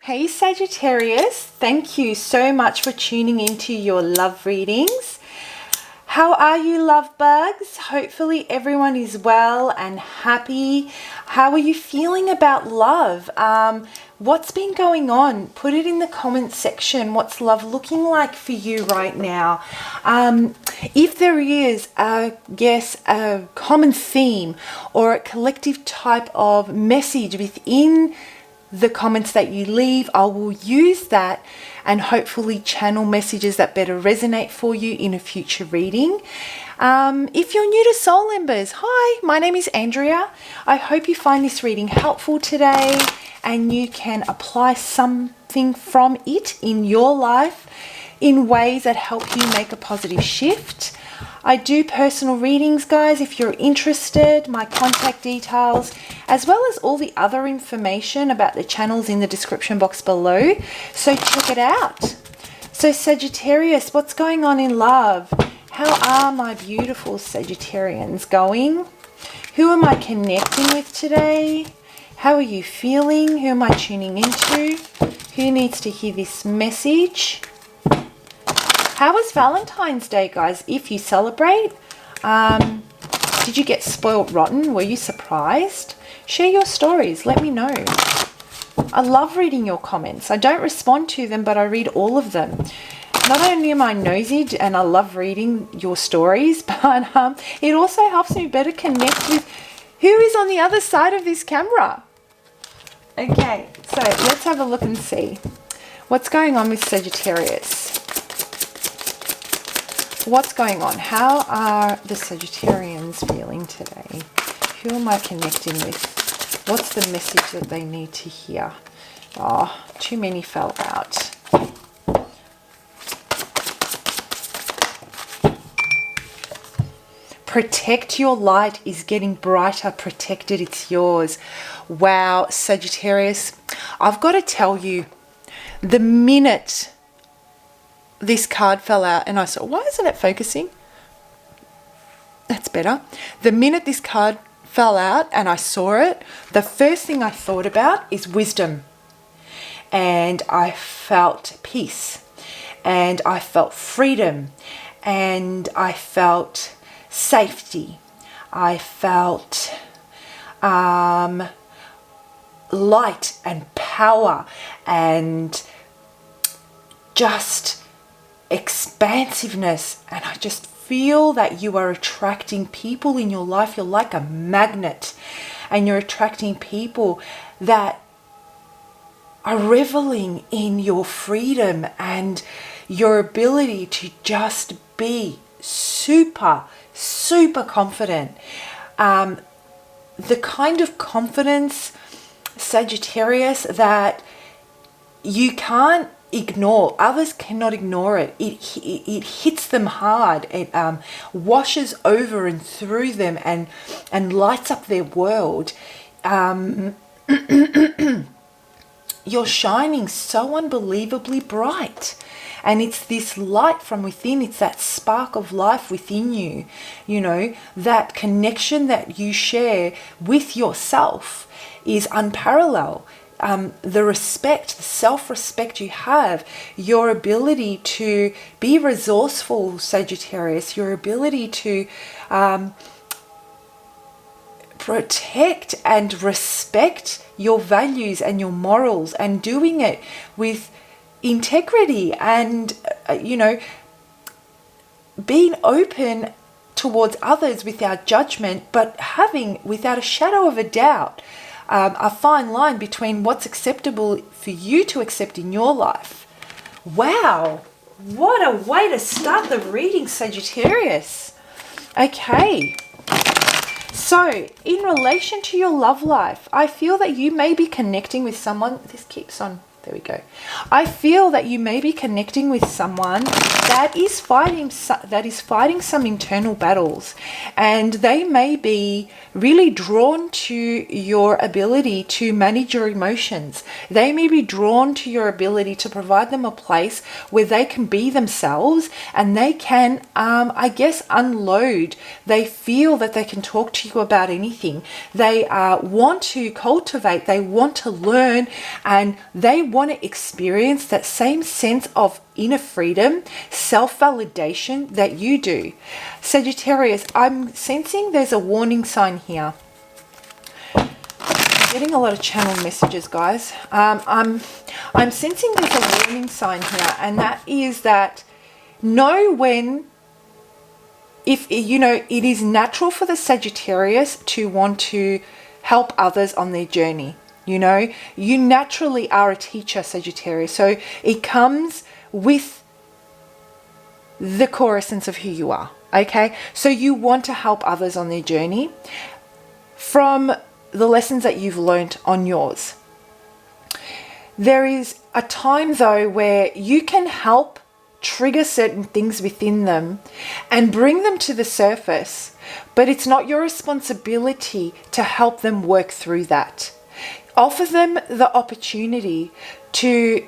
Hey Sagittarius, thank you so much for tuning into your love readings. How are you, love bugs? Hopefully everyone is well and happy. How are you feeling about love? What's been going on? Put it in the comments section. What's love looking like for you right now? If there is, a common theme or a collective type of message within the comments that you leave, I will use that and hopefully channel messages that better resonate for you in a future reading. If you're new to Soul Embers, hi, my name is Andrea. I hope you find this reading helpful today and you can apply something from it in your life in ways that help you make a positive shift. I do personal readings, guys. If you're interested, my contact details, as well as all the other information about the channels in the description box below. So check it out. So Sagittarius, what's going on in love? How are my beautiful Sagittarians going? Who am I connecting with today? How are you feeling? Who am I tuning into? Who needs to hear this message? How was Valentine's Day, guys? If you celebrate, did you get spoiled rotten? Were you surprised? Share your stories. Let me know. I love reading your comments. I don't respond to them, but I read all of them. Not only am I nosy and I love reading your stories, but it also helps me better connect with who is on the other side of this camera. Okay, so let's have a look and see. What's going on with Sagittarius? What's going on? How are the Sagittarians feeling today? Who am I connecting with? What's the message that they need to hear? Oh, too many fell out. Protect your light is getting brighter. Protect it, it's yours. Wow, Sagittarius, I've got to tell you, the minute this card fell out and I saw, why isn't it focusing? That's better. The minute this card fell out and I saw it, the first thing I thought about is wisdom. And I felt peace. And I felt freedom. And I felt safety. I felt light and power and just expansiveness. And I just feel that you are attracting people in your life. You're like a magnet and you're attracting people that are reveling in your freedom and your ability to just be super confident. The kind of confidence, Sagittarius, that you can't ignore. Others cannot ignore it. It hits them hard. It washes over and through them and lights up their world. You're shining so unbelievably bright. And it's this light from within. It's that spark of life within you. You know, that connection that you share with yourself is unparalleled. The respect, the self-respect you have, your ability to be resourceful, Sagittarius, your ability to protect and respect your values and your morals, and doing it with integrity and, being open towards others without judgment, but having, without a shadow of a doubt, a fine line between what's acceptable for you to accept in your life. Wow, what a way to start the reading, Sagittarius. Okay, so in relation to your love life, I feel that you may be connecting with someone. This keeps on. There we go. I feel that you may be connecting with someone that is fighting some internal battles, and they may be really drawn to your ability to manage your emotions. They may be drawn to your ability to provide them a place where they can be themselves and they can, unload. They feel that they can talk to you about anything. They want to cultivate, they want to learn, and they want to experience that same sense of inner freedom, self-validation that you do. Sagittarius, I'm sensing there's a warning sign here. I'm getting a lot of channel messages, guys. I'm sensing there's a warning sign here, and that is that know when, if you know, it is natural for the Sagittarius to want to help others on their journey. You know, you naturally are a teacher, Sagittarius. So it comes with the core essence of who you are. Okay, so you want to help others on their journey from the lessons that you've learned on yours. There is a time though where you can help trigger certain things within them and bring them to the surface, but it's not your responsibility to help them work through that. Offer them the opportunity to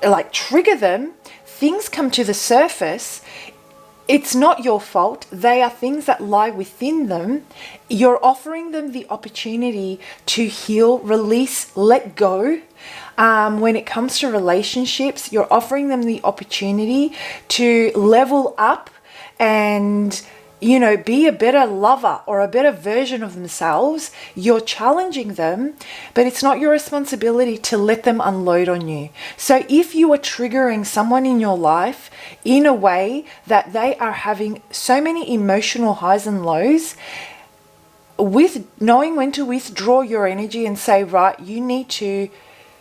like trigger them. Things come to the surface. It's not your fault. They are things that lie within them. You're offering them the opportunity to heal, release, let go. When it comes to relationships, you're offering them the opportunity to level up and, you know, be a better lover or a better version of themselves. You're challenging them, but it's not your responsibility to let them unload on you. So if you are triggering someone in your life in a way that they are having so many emotional highs and lows, with knowing when to withdraw your energy and say, right, you need to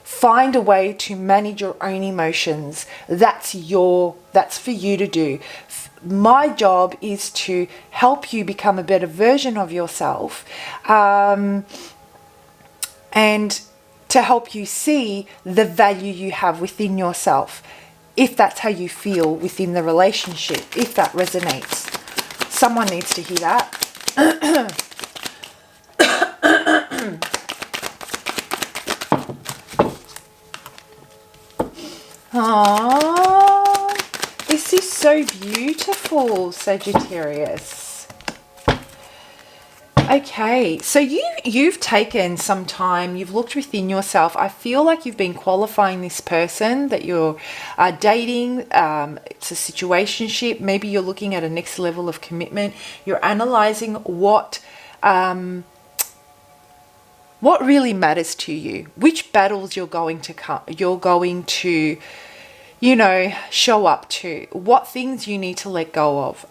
find a way to manage your own emotions. That's for you to do. My job is to help you become a better version of yourself, and to help you see the value you have within yourself, if that's how you feel within the relationship, if that resonates. Someone needs to hear that. Aww, this is so beautiful, Sagittarius. Okay, so you've taken some time, you've looked within yourself. I feel like you've been qualifying this person that you're dating. It's a situationship. Maybe you're looking at a next level of commitment. You're analyzing what really matters to you, which battles you're going to you know, show up to, what things you need to let go of,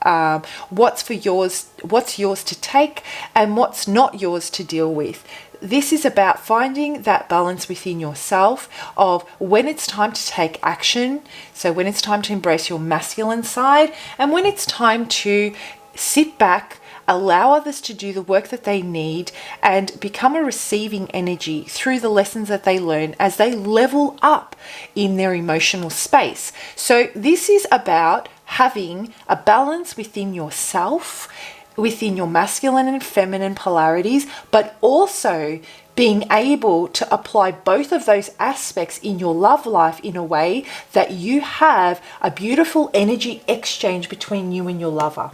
what's yours to take and what's not yours to deal with. This is about finding that balance within yourself of when it's time to take action, so when it's time to embrace your masculine side, and when it's time to sit back, allow others to do the work that they need, and become a receiving energy through the lessons that they learn as they level up in their emotional space. So this is about having a balance within yourself, within your masculine and feminine polarities, but also being able to apply both of those aspects in your love life in a way that you have a beautiful energy exchange between you and your lover.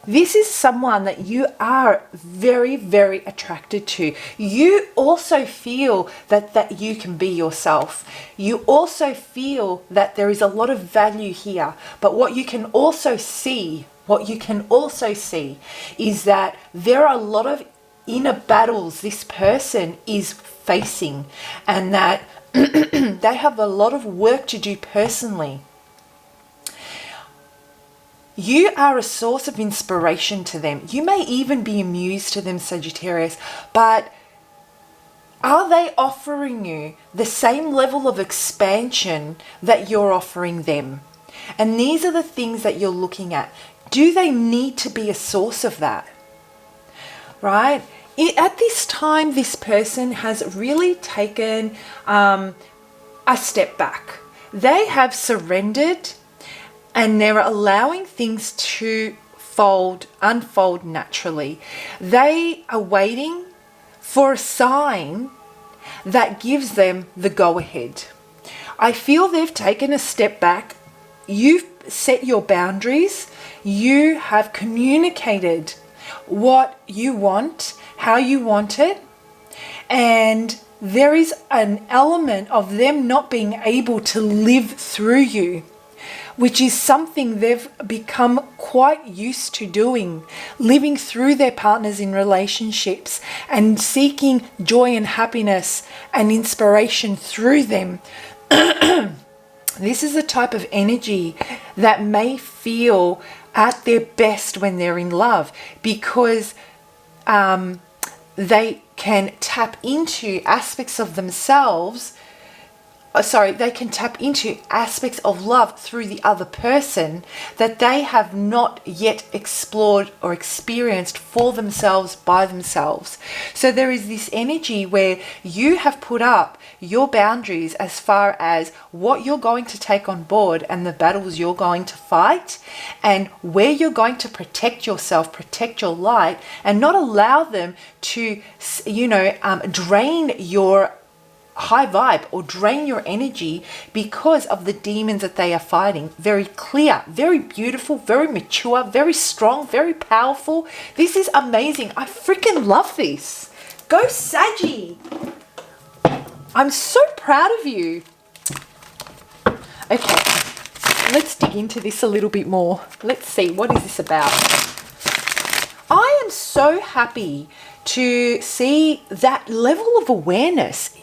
This is someone that you are very, very attracted to. You also feel that you can be yourself. You also feel that there is a lot of value here. But what you can also see is that there are a lot of inner battles this person is facing, and that they have a lot of work to do personally. You are a source of inspiration to them. You may even be a muse to them, Sagittarius, but are they offering you the same level of expansion that you're offering them? And these are the things that you're looking at. Do they need to be a source of that? Right? At this time, this person has really taken a step back. They have surrendered, and they're allowing things to unfold naturally. They are waiting for a sign that gives them the go-ahead. I feel they've taken a step back. You've set your boundaries. You have communicated what you want, how you want it, and there is an element of them not being able to live through you, which is something they've become quite used to doing, living through their partners in relationships and seeking joy and happiness and inspiration through them. This is the type of energy that may feel at their best when they're in love, because they can tap into aspects of themselves. They can tap into aspects of love through the other person that they have not yet explored or experienced for themselves by themselves. So there is this energy where you have put up your boundaries as far as what you're going to take on board and the battles you're going to fight, and where you're going to protect yourself, protect your light, and not allow them to, drain your high vibe or drain your energy because of the demons that they are fighting. Very clear, very beautiful, very mature, very strong, very powerful. This is amazing. I freaking love this. Go Saggy. I'm so proud of you. Okay, let's dig into this a little bit more. Let's see, what is this about? I am so happy to see that level of awareness.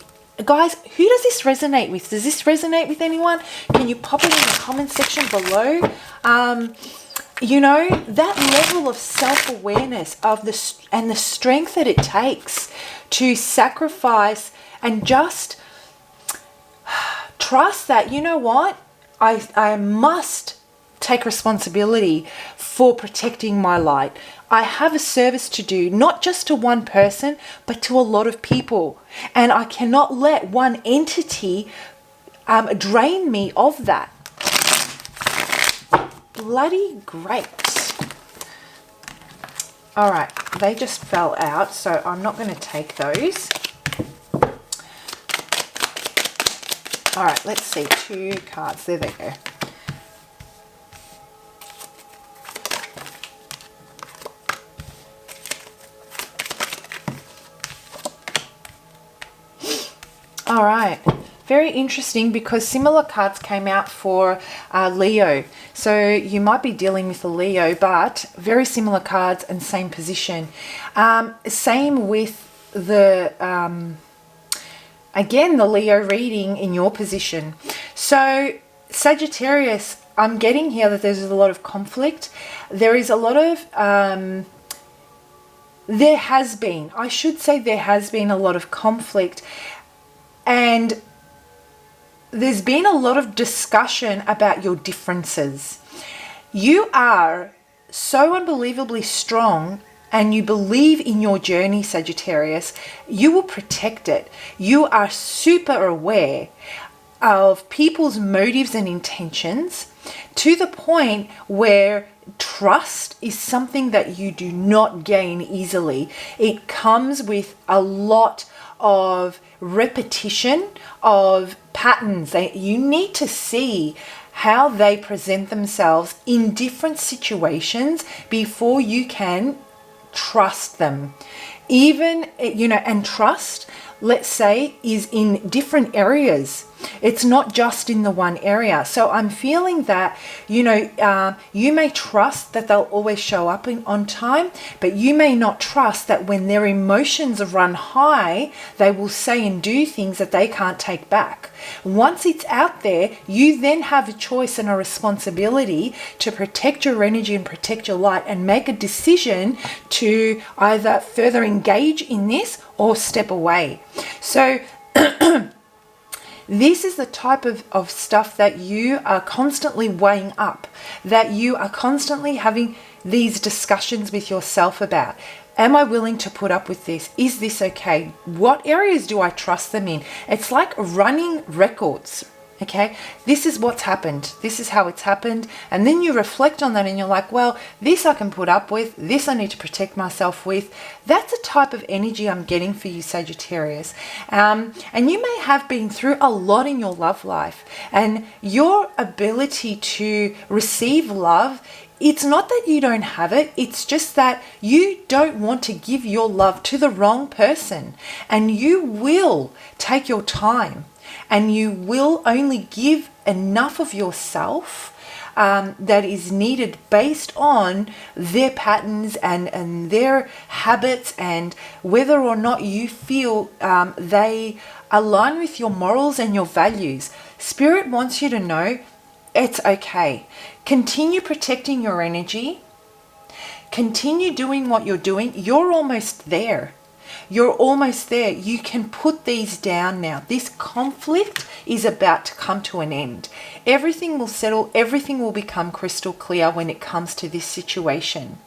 Guys, who does this resonate with? Does this resonate with anyone? Can you pop it in the comment section below? That level of self-awareness of the strength that it takes to sacrifice and just trust that, you know what? I must take responsibility for protecting my light. I have a service to do, not just to one person, but to a lot of people. And I cannot let one entity drain me of that. Bloody great. All right, they just fell out, so I'm not going to take those. All right, let's see, 2 cards. There they go. All right, very interesting, because similar cards came out for Leo. So you might be dealing with a Leo, but very similar cards and same position. Same with the, again, the Leo reading in your position. So Sagittarius, I'm getting here that there's a lot of conflict. There is a lot of, there has been a lot of conflict. And there's been a lot of discussion about your differences. You are so unbelievably strong and you believe in your journey, Sagittarius. You will protect it. You are super aware of people's motives and intentions, to the point where trust is something that you do not gain easily. It comes with a lot of repetition of patterns. You need to see how they present themselves in different situations before you can trust them. Even, and trust, let's say, is in different areas. It's not just in the one area. So I'm feeling that, you may trust that they'll always show up on time, but you may not trust that when their emotions run high, they will say and do things that they can't take back. Once it's out there, you then have a choice and a responsibility to protect your energy and protect your light, and make a decision to either further engage in this or step away. So this is the type of stuff that you are constantly weighing up, that you are constantly having these discussions with yourself about. Am I willing to put up with this? Is this okay? What areas do I trust them in? It's like running records. Okay, this is what's happened. This is how it's happened. And then you reflect on that and you're like, well, this I can put up with. This I need to protect myself with. That's a type of energy I'm getting for you, Sagittarius. And you may have been through a lot in your love life. And your ability to receive love, it's not that you don't have it. It's just that you don't want to give your love to the wrong person. And you will take your time. And you will only give enough of yourself that is needed based on their patterns and their habits and whether or not you feel they align with your morals and your values. Spirit wants you to know it's okay. Continue protecting your energy. Continue doing what you're doing. You're almost there. You're almost there. You can put these down now. This conflict is about to come to an end. Everything will settle. Everything will become crystal clear when it comes to this situation.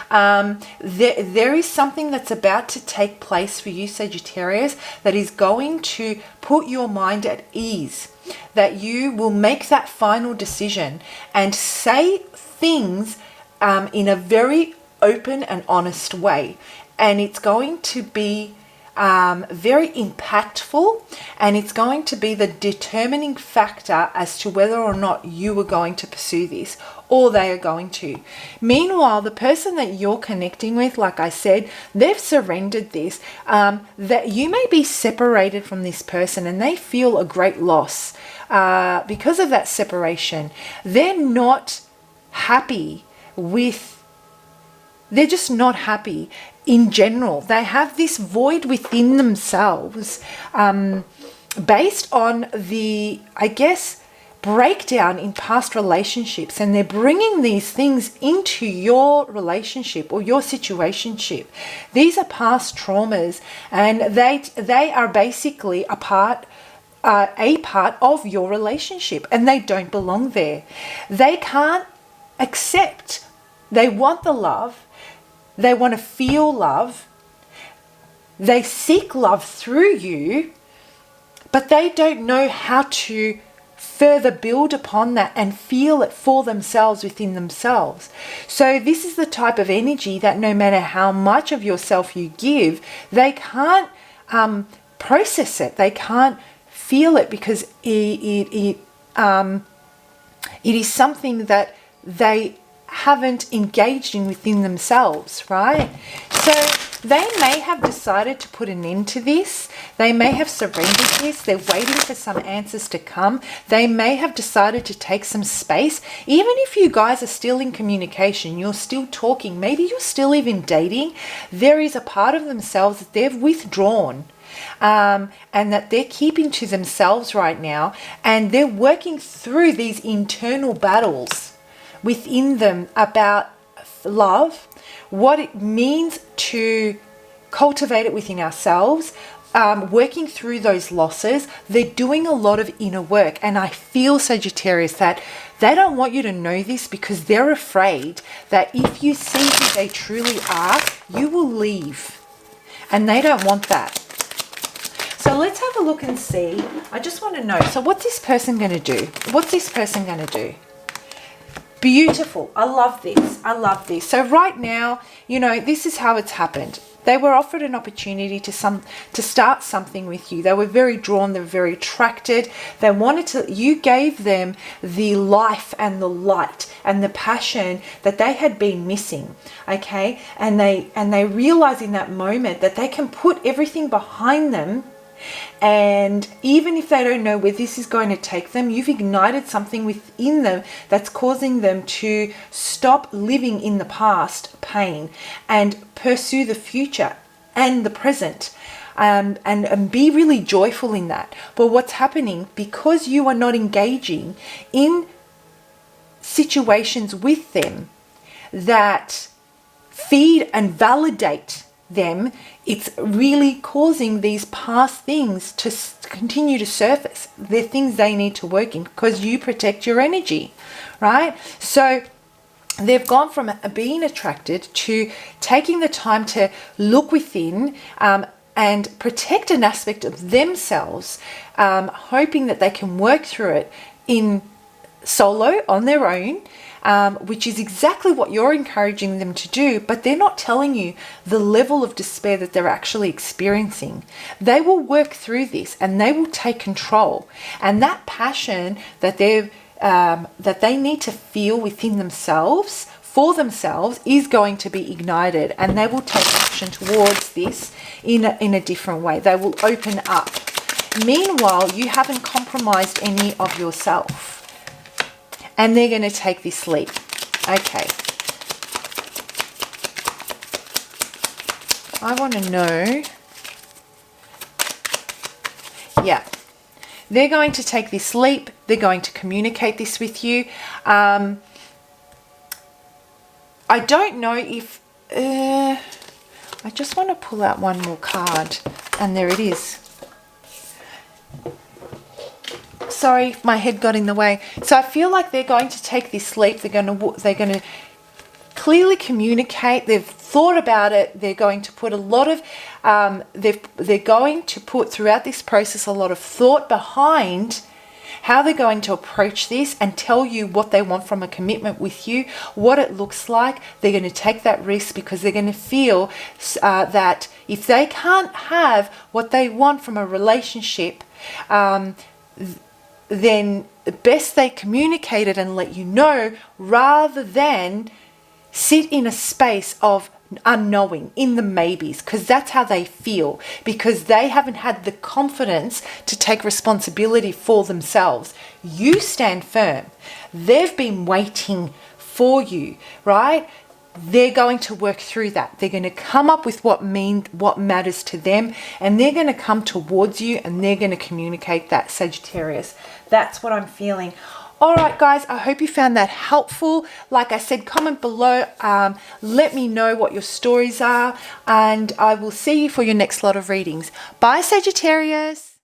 There is something that's about to take place for you, Sagittarius, that is going to put your mind at ease. That you will make that final decision and say things in a very open and honest way. And it's going to be very impactful, and it's going to be the determining factor as to whether or not you are going to pursue this or they are going to. Meanwhile, the person that you're connecting with, like I said, they've surrendered this, that you may be separated from this person and they feel a great loss because of that separation. They're not happy they're just not happy in general. They have this void within themselves based on the, I guess, breakdown in past relationships, and they're bringing these things into your relationship or your situationship. These are past traumas, and they are basically a part of your relationship, and they don't belong there. They can't accept. They want the love. They want to feel love. They seek love through you, but they don't know how to further build upon that and feel it for themselves within themselves. So this is the type of energy that no matter how much of yourself you give, they can't process it. They can't feel it because it is something that they haven't engaged in within themselves, right? So they may have decided to put an end to this. They may have surrendered this. They're waiting for some answers to come. They may have decided to take some space. Even if you guys are still in communication, you're still talking, maybe you're still even dating, there is a part of themselves that they've withdrawn. And that they're keeping to themselves right now, and they're working through these internal battles within them about love, what it means to cultivate it within ourselves, working through those losses. They're doing a lot of inner work, and I feel, Sagittarius, that they don't want you to know this because they're afraid that if you see who they truly are, you will leave, and they don't want that. So let's have a look and see. I just want to know, so what's this person going to do? What's this person going to do? Beautiful. I love this. I love this. So right now, you know, this is how it's happened. They were offered an opportunity to start something with you. They were very drawn. They were very attracted. They wanted to, you gave them the life and the light and the passion that they had been missing. Okay. And they realized in that moment that they can put everything behind them. And even if they don't know where this is going to take them, you've ignited something within them that's causing them to stop living in the past pain and pursue the future and the present, and be really joyful in that. But what's happening, because you are not engaging in situations with them that feed and validate them, it's really causing these past things to continue to surface. They're things they need to work in because you protect your energy, right? So they've gone from being attracted to taking the time to look within and protect an aspect of themselves, hoping that they can work through it in solo on their own, which is exactly what you're encouraging them to do, but they're not telling you the level of despair that they're actually experiencing. They will work through this and they will take control. And that passion that they need to feel within themselves, for themselves, is going to be ignited, and they will take action towards this in a different way. They will open up. Meanwhile, you haven't compromised any of yourself. And they're going to take this leap. Okay. I want to know. Yeah. They're going to take this leap. They're going to communicate this with you. I don't know if... I just want to pull out one more card. And there it is. Sorry, my head got in the way. So I feel like they're going to take this leap. They're going to clearly communicate. They've thought about it. They're going to put a lot of they're going to put throughout this process a lot of thought behind how they're going to approach this and tell you what they want from a commitment with you, what it looks like. They're going to take that risk because they're going to feel that if they can't have what they want from a relationship, then best they communicate it and let you know, rather than sit in a space of unknowing, in the maybes, because that's how they feel, because they haven't had the confidence to take responsibility for themselves. You stand firm. They've been waiting for you, right? They're going to work through that. They're going to come up with what matters to them, and they're going to come towards you, and they're going to communicate that, Sagittarius. That's what I'm feeling. All right, guys, I hope you found that helpful. Like I said, comment below. Let me know what your stories are, and I will see you for your next lot of readings. Bye, Sagittarius.